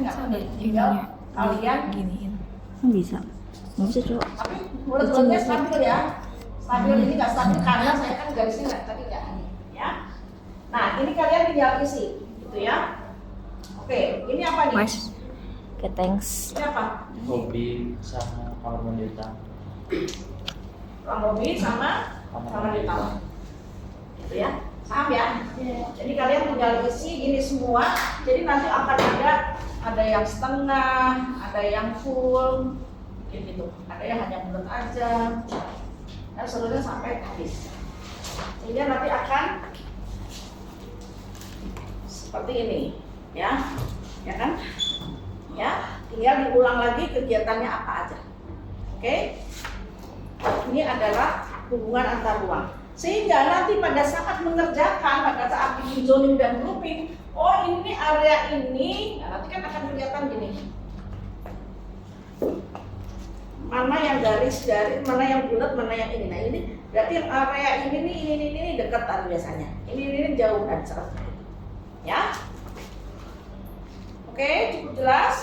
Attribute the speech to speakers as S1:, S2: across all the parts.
S1: nggak?
S2: Sambil
S1: Tinggal
S2: ininya
S1: kalian
S2: giniin.
S3: Bisa. Nggak bisa coba.
S1: tapi bulat-bulatnya stabil ya. Stabil ini nggak stabil karena saya kan garisnya nggak tadi nggak ini ya. Nah ini kalian tinggal isi gitu ya. Oke, ini apa nih?
S2: Mas,
S3: Oke, thanks.
S1: Ini apa?
S4: hobi sama kamar mandi utama.
S1: Ruang hobi sama kamar di taman. Gitu ya. Paham ya? Jadi kalian tinggal isi ini semua. Jadi nanti akan ada yang setengah, ada yang full, gitu. Ada yang hanya bulat aja. Dan seluruhnya sampai habis. Sehingga nanti akan seperti ini, ya, ya kan? Ya, tinggal diulang lagi kegiatannya apa aja. Oke? Ini adalah hubungan antar ruang. Sehingga nanti pada saat mengerjakan, pada saat bikin zoning dan grouping, oh ini area ini, nah nanti kan akan kelihatan gini. Mana yang garis-garis, mana yang bulat, mana yang ini. Nah ini berarti yang area ini dekatan biasanya. Ini jauhan seperti itu. Ya. Oke, cukup jelas?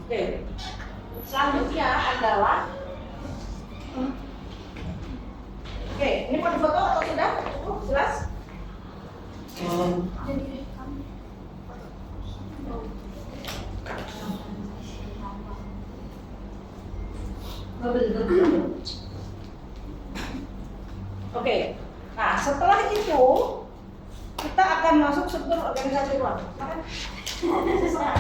S1: Oke. Selanjutnya adalah oke, ini mau difoto atau sudah? Cukup jelas? Oke, nah setelah itu kita akan masuk struktur organisasi ruang. Geser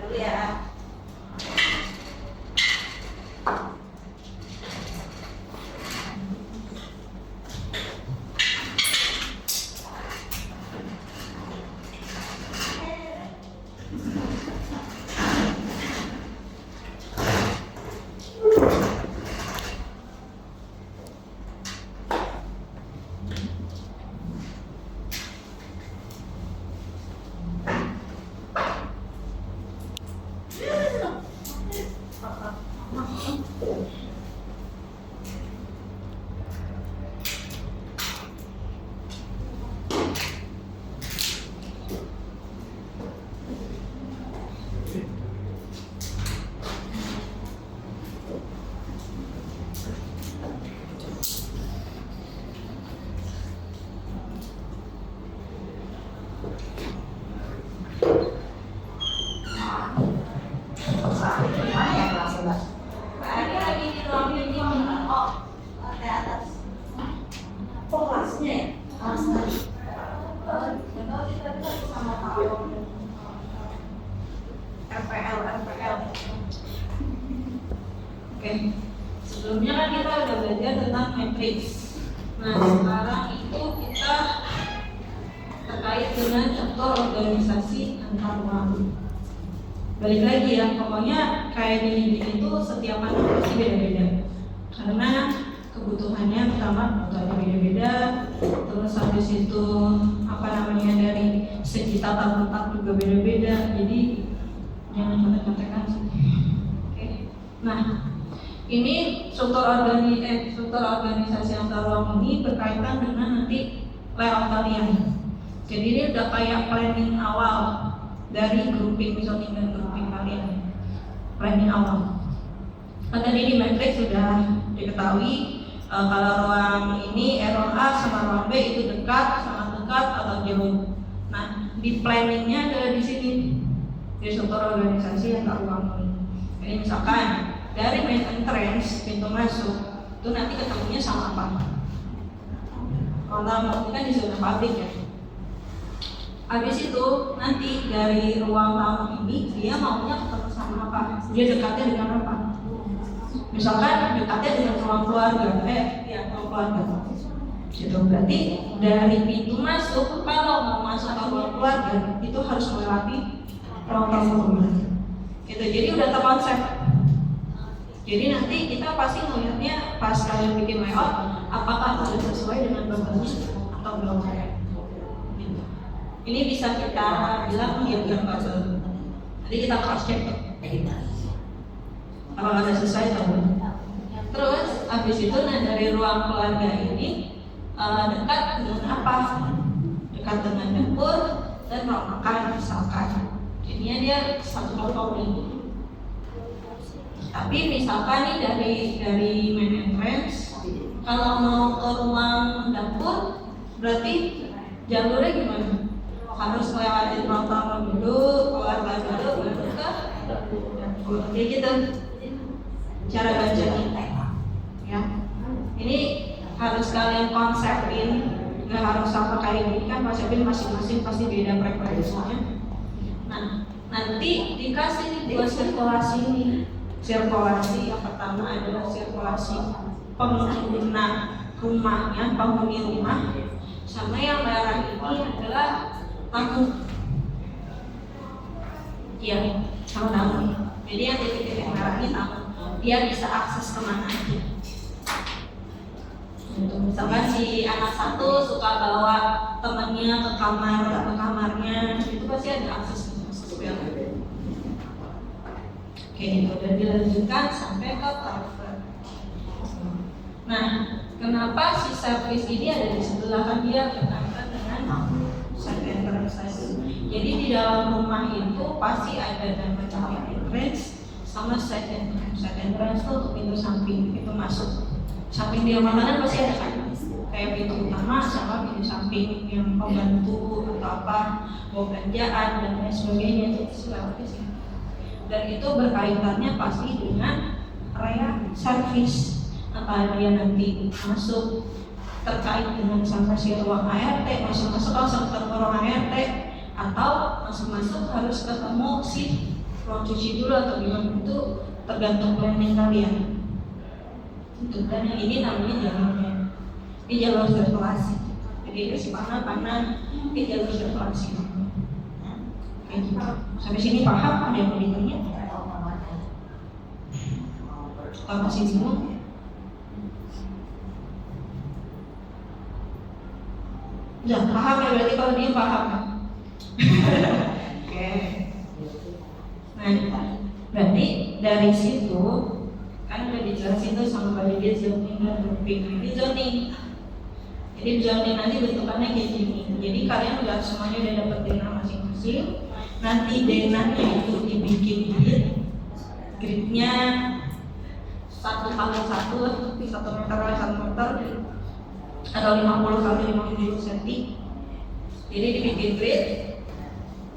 S1: dulu ya.
S5: Oke, sebelumnya kan kita udah belajar tentang matriks. Nah, sekarang itu kita terkait dengan contoh organisasi antar ruang. Balik lagi ya, pokoknya kayak gini itu setiap anak pasti beda-beda. Karena kebutuhannya, pertama kebutuhannya beda-beda, terus habis itu dari segi tata letak juga beda-beda, jadi jangan contek-contekan sih. Oke. Nah, ini struktur organisasi antar ruang ini berkaitan dengan nanti layout kalian. Jadi ini udah kayak planning awal dari grouping zoning dan grouping kalian. Planning awal. Karena di matrix sudah diketahui kalau ruang ini ruang A sama ruang B itu dekat, sangat dekat atau jauh. Nah, di planningnya ada di sini di struktur organisasi antar ruang ini. Jadi misalkan dari main entrance pintu masuk itu nanti ketemunya sama apa? Kalau ini kan di zona pabrik ya. Habis itu nanti dari ruang tamu ini dia maunya ketemu sama apa? Dia dekatnya dengan apa? Misalkan dekatnya dengan ruang keluarga, ruang keluarga. Itu berarti dari pintu masuk kalau mau masuk ke ruang keluarga itu harus melewati ruang tamu. Gitu. Jadi udah terkonsep. Jadi nanti kita pasti melihatnya pas kalian bikin layout, apakah sudah sesuai dengan bangunan atau belum. Gitu. Ini bisa kita bilang diagram puzzle. Nanti kita cross check. Apakah sudah sesuai atau belum. Terus habis itu dari ruang keluarga ini dekat dengan apa? Dekat dengan dapur dan ruang makan misalkan. Jadinya dia satu kelompok ini. Tapi misalkan nih dari main entrance, kalau mau ke ruang dapur, berarti jalurnya gimana? Harus lewatin ruang tamu dulu, keluarga dulu, baru ke dapur. Jadi gitu cara bacanya. Ya, ini harus kalian konsepin, nggak harus sama kayak gini kan, konsepin masing-masing pasti beda preferensinya. Nah, nanti dikasih dua sirkulasi ini. Sirkulasi yang pertama adalah sirkulasi pengguna rumahnya, penghuni rumah, sama yang merah ini adalah tamu. Iya, sama tamu. Jadi yang titik-titik merah ini tamu. Dia bisa akses kemana aja. Misalkan si anak satu suka bawa temannya ke kamarnya, itu pasti ada akses ke kayak gitu, dan dilanjutkan sampai ke private. Nah, kenapa si service ini ada di sebelah kan dia berkaitan dengan side entrance. Jadi di dalam rumah itu pasti ada namanya entrance sama side entrance. Side entrance itu untuk pintu samping, pintu masuk. Samping dia makanan pasti ada kan? Kayak pintu utama sama pintu samping yang pembantu atau apa, mau belanjaan dan lain sebagainya itu lewat di sini. Dan itu berkaitannya pasti dengan area service. Apakah dia nanti masuk terkait dengan sama si ruang ART, masuk langsung ke ruang ART, atau masuk harus ketemu si ruang cuci dulu atau gimana, itu tergantung planning kalian. Itu dan yang ini namanya jalurnya, ini jalur sirkulasi. Jadi si panas, ini jalur sirkulasi. Kayak gitu. Sampai sini paham? Ada yang mau ditanya? Kalau masih bingung? Ya paham ya, berarti kalau dia paham. Oke. Nah, berarti dari situ kan udah dijelasin tuh sama Mbak Lydia zoning dan grouping. Ini zoning. Jadi zoning nanti bentukannya kayak gini. Jadi kalian udah semuanya udah dapet denah masing-masing. Nanti denahnya itu dibikin gridnya 1 kali 1 meter kali 1 meter atau 50 kali 50 cm. Jadi dibikin grid.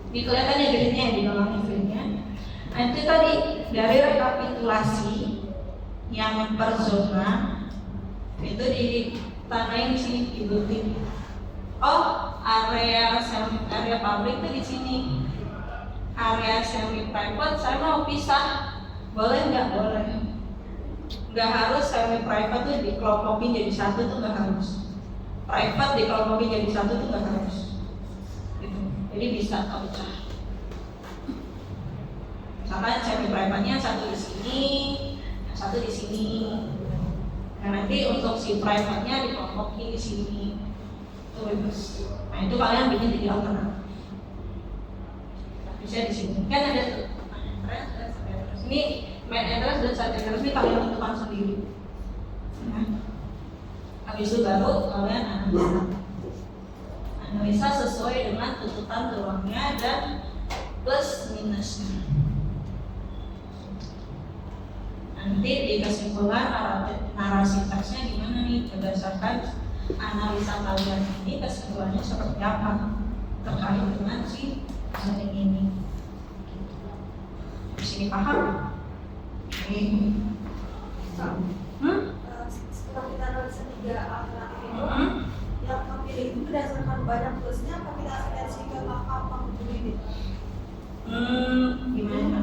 S5: Ini kelihatan ya gridnya di dalam gridnya. Nah itu tadi dari rekapitulasi yang per zona itu ditandain sini di building. Oh, area publik itu di sini. Area semi private saya mau pisah, boleh nggak? Boleh. Nggak harus semi private tuh dikelompokin jadi satu tuh nggak harus. Private dikelompokin jadi satu tuh nggak harus. Gitu. Jadi bisa pecah. Misalkan semi private-nya satu di sini, satu di sini. Nah nanti untuk si private-nya dikelompokin di sini. Tuh bebas. Nah itu kalian bikin 3 alternatif. Bisa di sini. Kan ada tuh main entrance dan side entrance. Ini main entrance dan side entrance ini kalian tentukan sendiri. Nah, habis itu baru kalian analisa sesuai dengan tuntutan ruangnya dan plus minusnya. Nanti di kesimpulan narasi teksnya gimana nih berdasarkan analisa kalian ini, kesimpulannya seperti apa terkait dengan si setting ini. Di sini paham?
S2: Setelah kita analisa 3 alternatif itu, yang memilih itu berdasarkan banyak plusnya apa kita asosiasi ke apa ini?
S1: Gimana?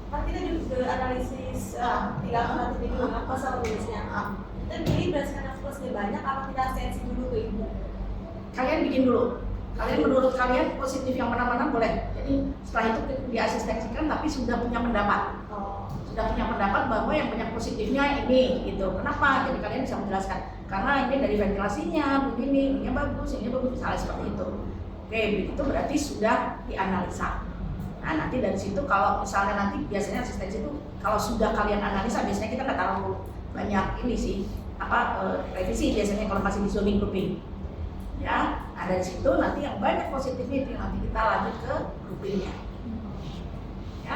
S2: Kan kita juga analisis 3 alternatif itu apa sama minusnya. Kita pilih berdasarkan plusnya banyak apa kita asosiasi dulu ke itu?
S1: Kalian bikin dulu. Kalian menurut kalian positif yang mana-mana boleh. Jadi setelah itu diasistensikan tapi sudah punya pendapat. Sudah punya pendapat bahwa yang banyak positifnya ini gitu. Kenapa? Jadi kalian bisa menjelaskan. Karena ini dari ventilasinya begini, ini bagus, misalnya seperti itu. Oke, begitu berarti sudah dianalisa. Nah nanti dari situ kalau misalnya nanti biasanya asistensi itu kalau sudah kalian analisa biasanya kita nggak terlalu banyak ini sih revisi biasanya kalau masih di zoning grouping. Ya, nah dari situ nanti yang banyak positifnya itu nanti kita lanjut ke groupingnya. Ya.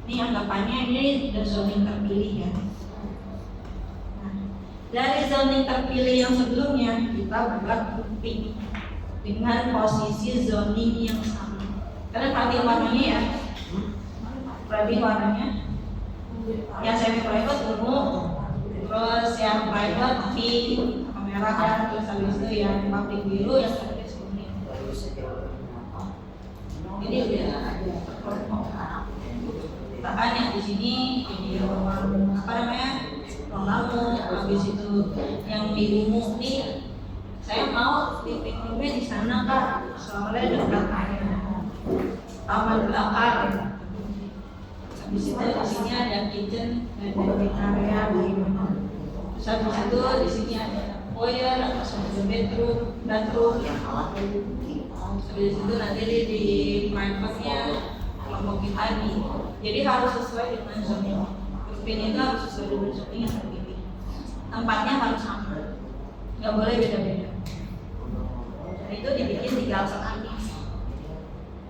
S5: Ini anggapannya ini zoning terpilih ya. Nah, dari zoning terpilih yang sebelumnya kita buat grouping dengan posisi zoning yang sama. Karena perhatiin warnanya ya. Perhatiin warnanya. Yang semi private ungu, terus yang private pink, merah kan, terus habis itu yang public biru, yang service kuning. Ini udah bahkan yang di sini jadi ruang ruang tamu, habis itu yang di ungu nih saya mau living roomnya di sana Kak, soalnya dekat taman belakang. Habis itu di sini ada kitchen dan dining area gimana. Terus habis itu di sini ada foyer, ada bedroom. Habis itu nanti di private-nya kelompokin lagi. Jadi harus sesuai dengan zoning. Grouping itu harus sesuai dengan zoning yang terpilih. Tempatnya harus sama, nggak boleh beda-beda. Dan itu dibikin 3 alternatif.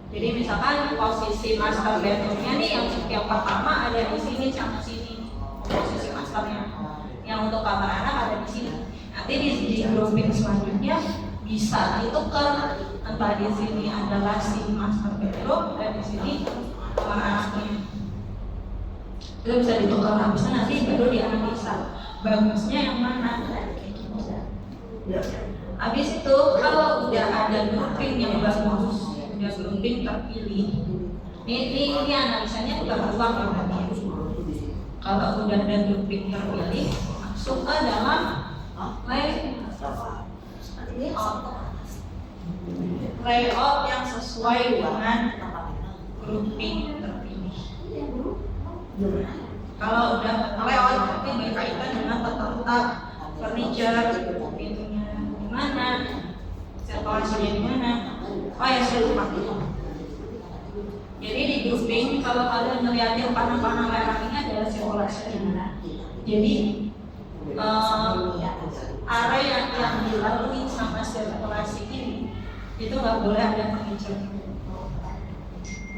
S5: Jadi misalkan posisi master bedroomnya nih yang pertama ada di sini sama sini, posisi masternya. Yang untuk kamar anak ada di sini. Nanti di grouping selanjutnya bisa ditukar, entah di sini adalah si master bedroom dan di sini kamar anaknya. Itu bisa ditukar, habisnya nanti baru dianalisa bagusnya yang mana. Habis itu kalau udah ada grouping yang bagus, udah grouping terpilih, ini analisanya udah berulang ya berarti. Kalau udah ada grouping terpilih, masuk ke dalam layout yang sesuai dengan grouping terpilih. Kalau udah layout berarti berkaitan dengan tata furniture, pintunya di mana, sirkulasinya di mana. Oh ya, saya lupa. Jadi di grouping kalau kalian melihatin panah-panah merah ini adalah sirkulasinya. Jadi area yang dilalui sama sirkulasi ini itu nggak boleh ada furniture.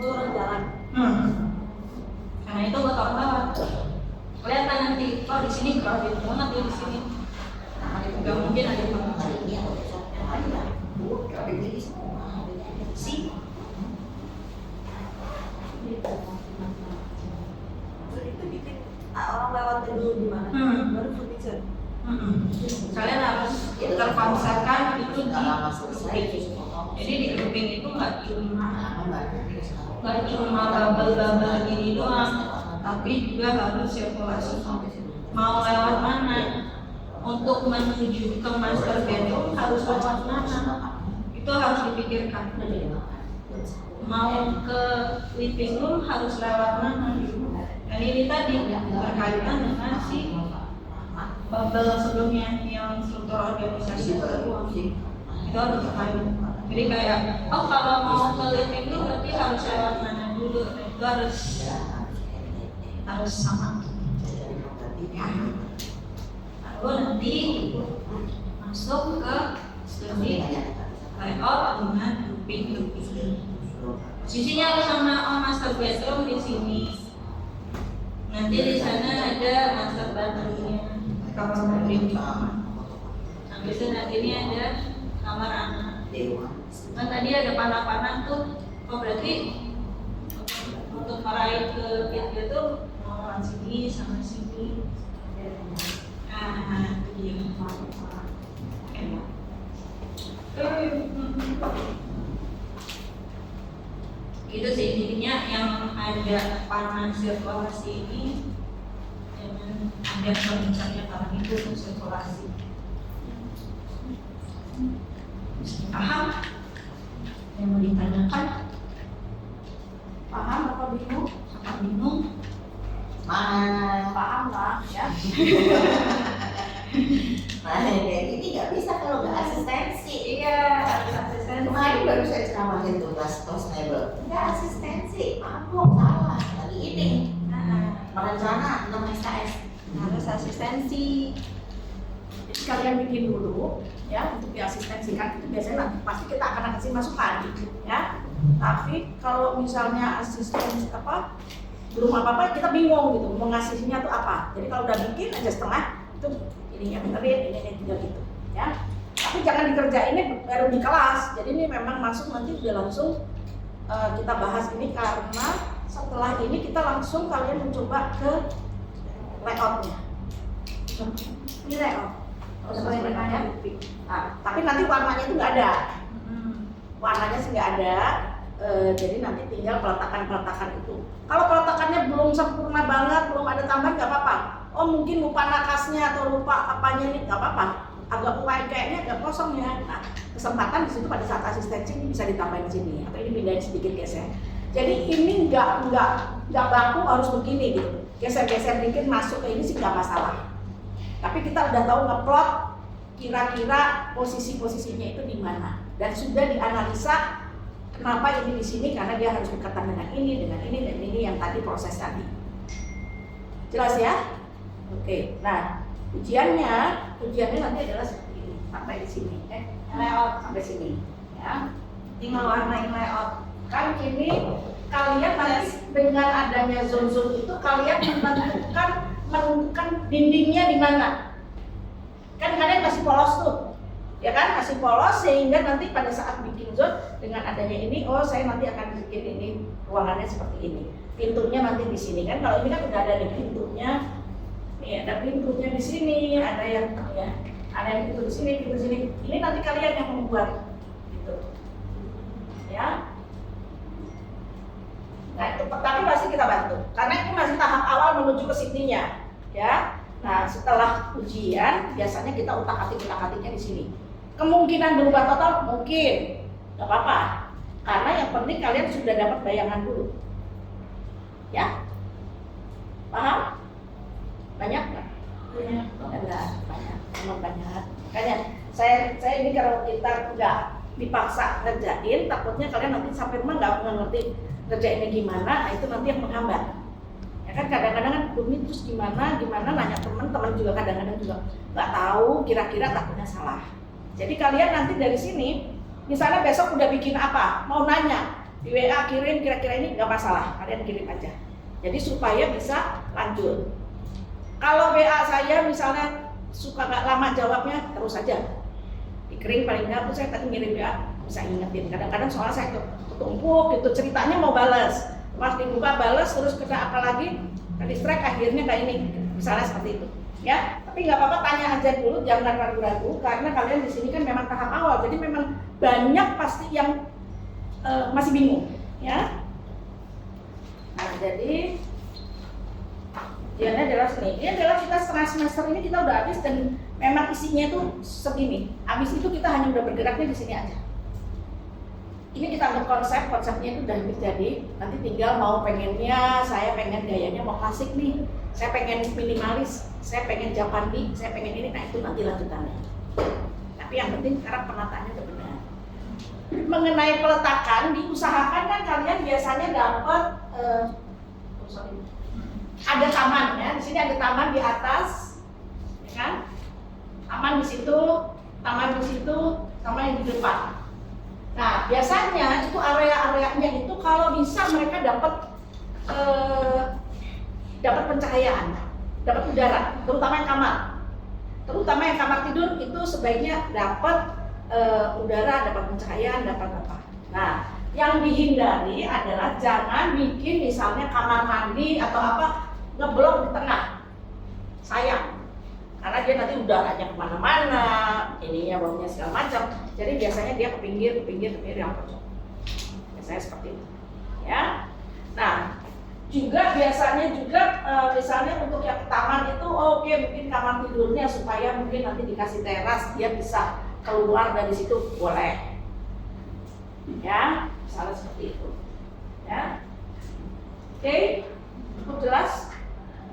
S2: Orang jalan.
S5: Karena itu motor lewat. Kelihatan nanti, oh di sini crowded banget ya di sini. Nggak mungkin ada furniture.
S2: Itu bikin orang lewat dulu di mana? Baru furniture.
S5: Kalian harus terkonsepkan itu di grouping. Jadi di grouping itu nggak cuma label-label gini doang, tapi juga harus sirkulasi. Mau lewat mana? Untuk menuju ke master bedroom harus lewat mana? Itu harus dipikirkan. Mau ke living room harus lewat mana? Dan Dan ini tadi berkaitan dengan si bubble sebelumnya yang struktur organisasi itu harus terkait. Jadi kayak, oh kalau mau ke LinkedIn dulu berarti harus lewat mana dulu, nah, itu harus sama. Lalu nanti masuk ke studi layout dengan grouping. Posisinya harus sama master bedroom di sini. Nanti di sana ada master bedroomnya, kamar mandi. Habis itu nanti ini ada kamar anak. Kan tadi ada panah-panah tuh, oh berarti untuk meraih ke itu tuh mau sini sama sini. Nah, itu dia. Itu sih jadinya yang ada panah sirkulasi ini dengan ada perbincangannya panah itu untuk sirkulasi. Paham? Yang mau ditanyakan?
S1: Paham apa bingung?
S5: Apa bingung?
S1: Paham lah ya.
S6: Nah, ini nggak bisa kalau nggak asistensi.
S5: Iya, asistensi.
S6: Kemarin baru saya ceramahin tugas Tosnable. Nggak asistensi, aku salah. Lagi ini merencana 6 SKS.
S2: Harus asistensi.
S1: Jadi kalian bikin dulu ya untuk diasistensikan itu biasanya nanti pasti kita akan kasih masukan ya. Tapi kalau misalnya asisten apa belum apa-apa kita bingung gitu mau ngasihnya tuh apa. Jadi kalau udah bikin aja setengah itu ininya benerin ini tinggal gitu ya. Tapi jangan dikerjainnya baru di kelas. Jadi ini memang masuk nanti udah langsung kita bahas ini karena setelah ini kita langsung kalian mencoba ke layoutnya. Ini layout. Sesuai dengan nah, tapi nanti warnanya itu nggak ada. Warnanya sih nggak ada. Jadi nanti tinggal peletakan itu. Kalau peletakannya belum sempurna banget, belum ada tambahan nggak apa-apa. Oh mungkin lupa nakasnya atau lupa apanya nih nggak apa-apa. Agak kayaknya agak kosong ya. Nah kesempatan di situ pada saat asistensi ini bisa ditambahin di sini atau ini pindahin sedikit geser. Jadi ini nggak baku harus begini gitu. Geser-geser dikit masuk ke ini sih nggak masalah. Tapi kita udah tahu ngeplot kira-kira posisi-posisinya itu di mana dan sudah dianalisa kenapa ini di sini karena dia harus berkaitan dengan ini dan ini yang tadi proses tadi. Jelas ya? Oke. Nah, ujiannya nanti adalah seperti ini sampai di sini, layout sampai sini, ya. Tinggal warnain layout. Kan ini kalian nanti dengan adanya zone-zone itu kalian menentukan dindingnya di mana. Kan kalian kasih polos tuh, ya kan? Kasih polos sehingga nanti pada saat bikin zone dengan adanya ini, oh saya nanti akan bikin ini ruangannya seperti ini. Pintunya nanti di sini kan? Kalau ini kan udah ada nih pintunya, nih ada pintunya di sini, ada yang ya, ada yang pintu di sini, pintu di sini. Ini nanti kalian yang membuat, gitu, ya. Nah, itu, tapi pasti kita bantu karena ini masih tahap awal menuju ke sininya, ya. Nah, setelah ujian biasanya kita utak-atiknya di sini. Kemungkinan berubah total mungkin, nggak apa-apa. Karena yang penting kalian sudah dapat bayangan dulu, ya. Paham? Banyak nggak? Banyak, memang banyak. Makanya saya ini kalau kita nggak dipaksa ngerjain, takutnya kalian nanti sampai rumah nggak ngerti kerjainnya gimana, nah itu nanti yang menghambat. Ya kan kadang-kadang kan Bumi terus gimana nanya teman-teman juga kadang-kadang juga nggak tahu, kira-kira takutnya salah. Jadi kalian nanti dari sini, misalnya besok udah bikin apa, mau nanya di WA kirim kira-kira ini nggak masalah, kalian kirim aja. Jadi supaya bisa lanjut. Kalau WA saya misalnya suka nggak lama jawabnya, terus aja dikirim paling nggak, saya tadi ngirim WA bisa ingetin. Kadang-kadang soalnya saya tumpuk gitu ceritanya mau balas, pas dibuka balas terus kena apa lagi, ke distract akhirnya kayak ini, misalnya seperti itu, ya. Tapi nggak apa-apa, tanya aja dulu, jangan ragu-ragu karena kalian di sini kan memang tahap awal, jadi memang banyak pasti yang masih bingung, ya. Nah jadi ujiannya adalah sini, ini adalah kita setengah semester ini kita udah habis dan memang isinya itu segini. Habis itu kita hanya udah bergeraknya di sini aja. ini kita anggap konsepnya itu udah jadi. Nanti tinggal mau pengennya, saya pengen gayanya mau klasik nih, saya pengen minimalis, saya pengen Japandi, saya pengen ini, nah itu nanti lanjutannya. Tapi yang penting sekarang penataannya udah benar. Mengenai peletakan, diusahakan kan kalian biasanya dapat ada taman ya, di sini ada taman di atas, ya kan? Taman di situ, taman di situ, sama yang di depan. Nah, biasanya itu area-areanya itu kalau bisa mereka dapat pencahayaan, dapat udara, terutama yang kamar. Terutama yang kamar tidur itu sebaiknya dapat udara, dapat pencahayaan, dapat apa. Nah, yang dihindari adalah jangan bikin misalnya kamar mandi atau apa ngeblok di tengah. Sayang. Karena dia nanti udaranya kemana-mana, ininya baunya segala macam. Jadi biasanya dia ke pinggir yang pojok. Biasanya seperti itu, ya. Nah, juga biasanya juga misalnya untuk yang taman itu, oke, mungkin kamar tidurnya supaya mungkin nanti dikasih teras, dia bisa keluar dari situ, boleh. Ya, misalnya seperti itu, ya. Oke, cukup jelas,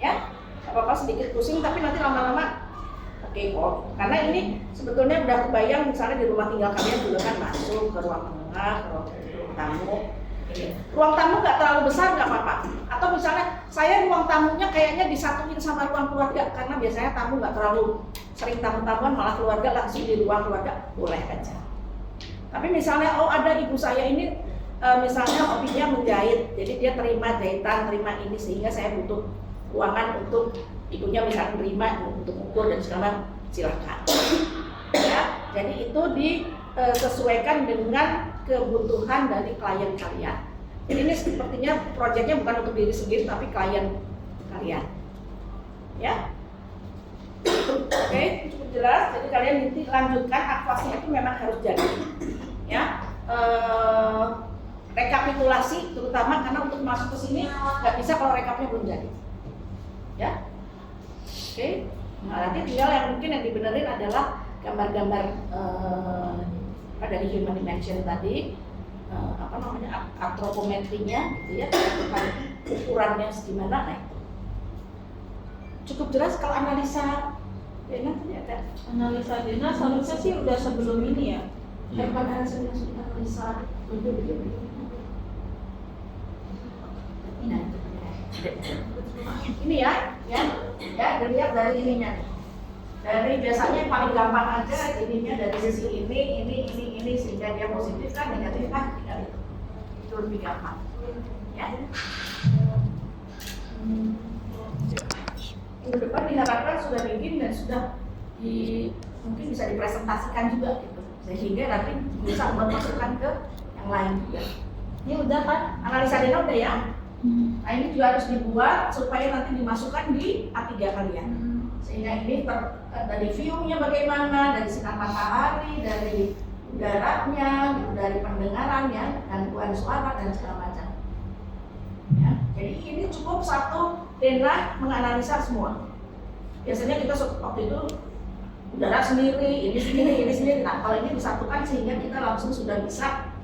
S1: ya. Apa-apa sedikit pusing tapi nanti lama-lama oke kok. Karena ini sebetulnya udah kebayang misalnya di rumah tinggal kalian juga kan masuk ke ruang tengah, ke ruang tamu. Ini. Ruang tamu nggak terlalu besar nggak apa-apa. Atau misalnya saya ruang tamunya kayaknya disatuin sama ruang keluarga karena biasanya tamu nggak terlalu sering tamu-tamuan, malah keluarga langsung di ruang keluarga, boleh aja. Tapi misalnya ada ibu saya ini misalnya hobinya menjahit, jadi dia terima jahitan, terima ini sehingga saya butuh ruangan untuk ibunya misalnya terima untuk ukur dan segala, silakan. Ya, jadi itu disesuaikan dengan kebutuhan dari klien kalian. Jadi ini sepertinya proyeknya bukan untuk diri sendiri tapi klien kalian. Ya, oke, cukup jelas. Jadi kalian nanti lanjutkan akvasnya itu memang harus jadi. Ya, rekapitulasi terutama karena untuk masuk ke sini nggak bisa kalau rekapnya belum jadi. Ya, oke. Nah, nanti tinggal yang mungkin yang dibenerin adalah gambar-gambar dari human dimension tadi, antropometrinya, gitu ya, ukurannya segimana, nah itu. Cukup jelas kalau analisa Dena tadi ada.
S5: Analisa Dena seharusnya sih udah sebelum ini ya.
S1: Daripada analisa ini ya, dilihat dari ininya. Dari biasanya yang paling gampang aja ininya dari sisi ini sehingga dia positif kan, negatif kan, tinggal itu lebih gampang. Ya. Minggu depan diharapkan sudah bikin dan sudah mungkin bisa dipresentasikan juga gitu, sehingga nanti bisa buat masukkan ke yang lain juga. Ini udah kan, analisa Dena udah ya. Nah ini juga harus dibuat supaya nanti dimasukkan di A3 kalian. Sehingga ini dari view-nya bagaimana, dari sinar matahari, dari udaranya, dari pendengarannya, gangguan suara dan segala macam. Ya, jadi ini cukup satu Dena menganalisa semua. Biasanya kita waktu itu udara sendiri, ini sendiri. Nah kalau ini disatukan sehingga kita langsung sudah bisa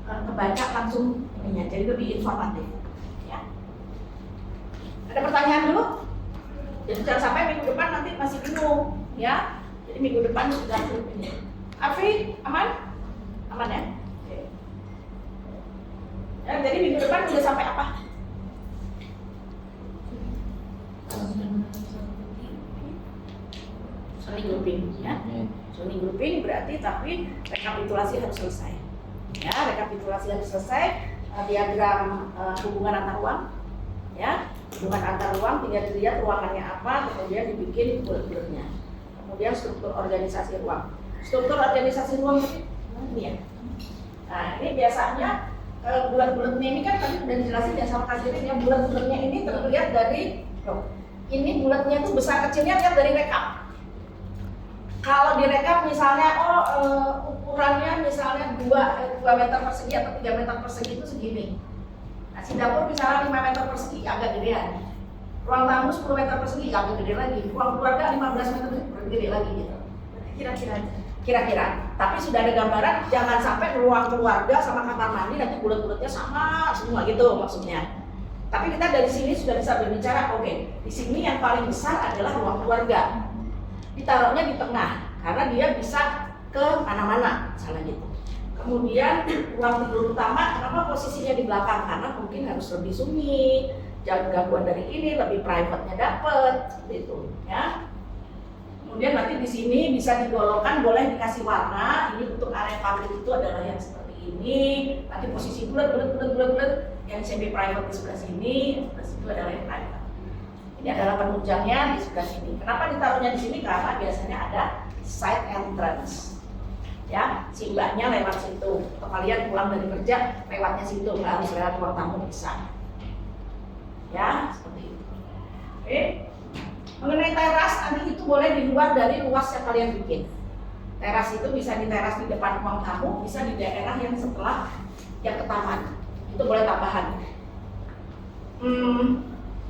S1: kebaca langsung ininya, jadi lebih informatif. Ada pertanyaan dulu? Jadi jangan sampai minggu depan nanti masih bingung, ya. Jadi minggu depan sudah ini. Afi, aman? Aman ya? Oke. Ya, jadi minggu depan sudah sampai apa? Zoning grouping, ya. Zoning grouping berarti tapi rekapitulasi harus selesai. Ya, rekapitulasi harus selesai. Diagram hubungan antar ruang, ya. Hubungan antar ruang tinggal dilihat ruangannya apa, kemudian dibikin bulat-bulatnya. Kemudian struktur organisasi ruang. Struktur organisasi ruang ini ya. Nah ini biasanya bulat-bulatnya ini kan tadi sudah dijelasin ya sama Kasirin ya, bulat-bulatnya ini terlihat dari ini bulatnya itu besar kecilnya lihat dari rekap. Kalau direkap misalnya ukurannya misalnya 2 meter persegi atau 3 meter persegi itu segini. Nah, si dapur misalnya 5 meter persegi agak gedean. Ruang tamu 10 meter persegi agak gede lagi. Ruang keluarga 15 meter persegi agak gede lagi gitu. Kira-kira aja. kira-kira. Tapi sudah ada gambaran, jangan sampai ruang keluarga sama kamar mandi nanti bulat-bulatnya sama semua gitu maksudnya. Tapi kita dari sini sudah bisa berbicara, oke, di sini yang paling besar adalah ruang keluarga. Ditaruhnya di tengah, karena dia bisa ke mana-mana, misalnya gitu. Kemudian ruang tidur utama, kenapa posisinya di belakang? Karena mungkin harus lebih sunyi, jangan gangguan dari ini, lebih private-nya dapet, gitu ya. Kemudian nanti di sini bisa digolongkan, boleh dikasih warna. Ini untuk area public itu adalah yang seperti ini. Nanti posisi bulat, yang semi private di sebelah sini, sebelah situ adalah yang private. Ini adalah penunjangnya di sebelah sini. Kenapa ditaruhnya di sini? Karena biasanya ada side entrance. Ya, si mbaknya lewat situ. Atau kalian pulang dari kerja lewatnya situ, nggak harus lewat ruang tamu bisa. Ya, seperti itu. Oke. Mengenai teras, nanti itu boleh di luar dari luas yang kalian bikin. Teras itu bisa di teras di depan ruang tamu, bisa di daerah yang setelah yang ke taman. Itu boleh tambahan.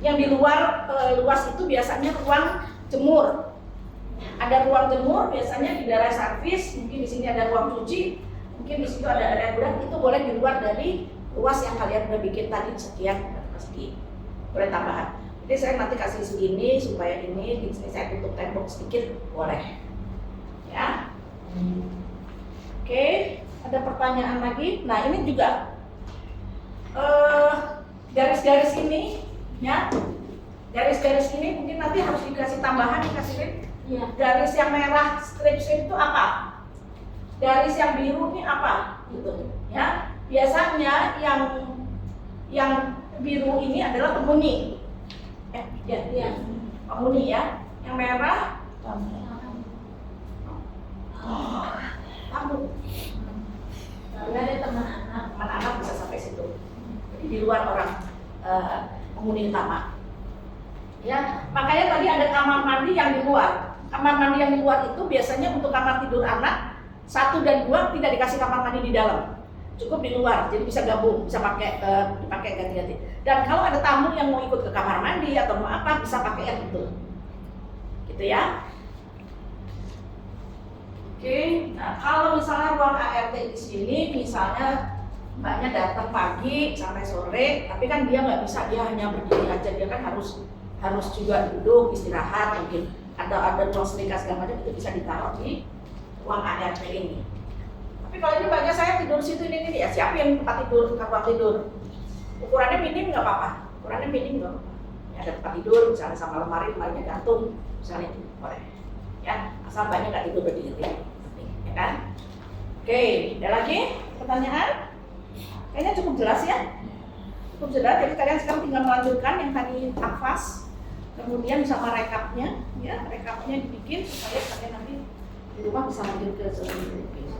S1: Yang di luar luas itu biasanya ruang jemur. Ada ruang jemur, biasanya di daerah servis, mungkin di sini ada ruang cuci, mungkin di situ ada area gudang, itu boleh di luar dari luas yang kalian udah bikin tadi sekian persegi. Boleh tambahan. Jadi saya nanti kasih segini supaya ini di sini saya tutup tembok sedikit, boleh. Ya. Oke, ada pertanyaan lagi. Nah, ini juga garis-garis ini, ya. Garis-garis ini mungkin nanti harus dikasih tambahan, dikasih link.
S2: Iya.
S1: Garis yang merah strip itu apa? Garis yang biru ini apa? Gitu, ya. Biasanya yang biru ini adalah penghuni. Ya, penghuni ya. Yang merah tamu.
S2: Kalau ada teman anak
S1: Bisa sampai situ. Jadi di luar orang penghuni utama. Ya, makanya tadi ada kamar mandi yang di luar. Kamar mandi yang di luar itu biasanya untuk kamar tidur anak 1 dan 2 tidak dikasih kamar mandi di dalam, cukup di luar. Jadi bisa gabung, bisa dipakai ganti-ganti. Dan kalau ada tamu yang mau ikut ke kamar mandi atau mau apa, bisa pakai yang itu, gitu ya. Oke, nah kalau misalnya ruang ART di sini, misalnya mbaknya datang pagi sampai sore, tapi kan dia nggak bisa, dia hanya berdiri aja, dia kan harus juga duduk istirahat, mungkin ada ruang setrika segala macam, itu bisa ditaruh di ruang ART ini. Tapi kalau ini mbaknya saya tidur situ ini ya, siapa yang tempat tidur, ruang tidur ukurannya minim nggak apa-apa, ukurannya minim nggak apa-apa. Ya, ada tempat tidur misalnya sama lemarinya gantung, misalnya itu boleh. Ya, asal mbaknya nggak tidur berdiri, ya kan? Oke, ada lagi pertanyaan? Kayaknya cukup jelas ya. Cukup jelas, jadi kalian sekarang tinggal melanjutkan yang tadi hafaz, kemudian sama rekapnya, ya rekapnya dibikin supaya kalian nanti di rumah bisa lanjut ke selanjutnya.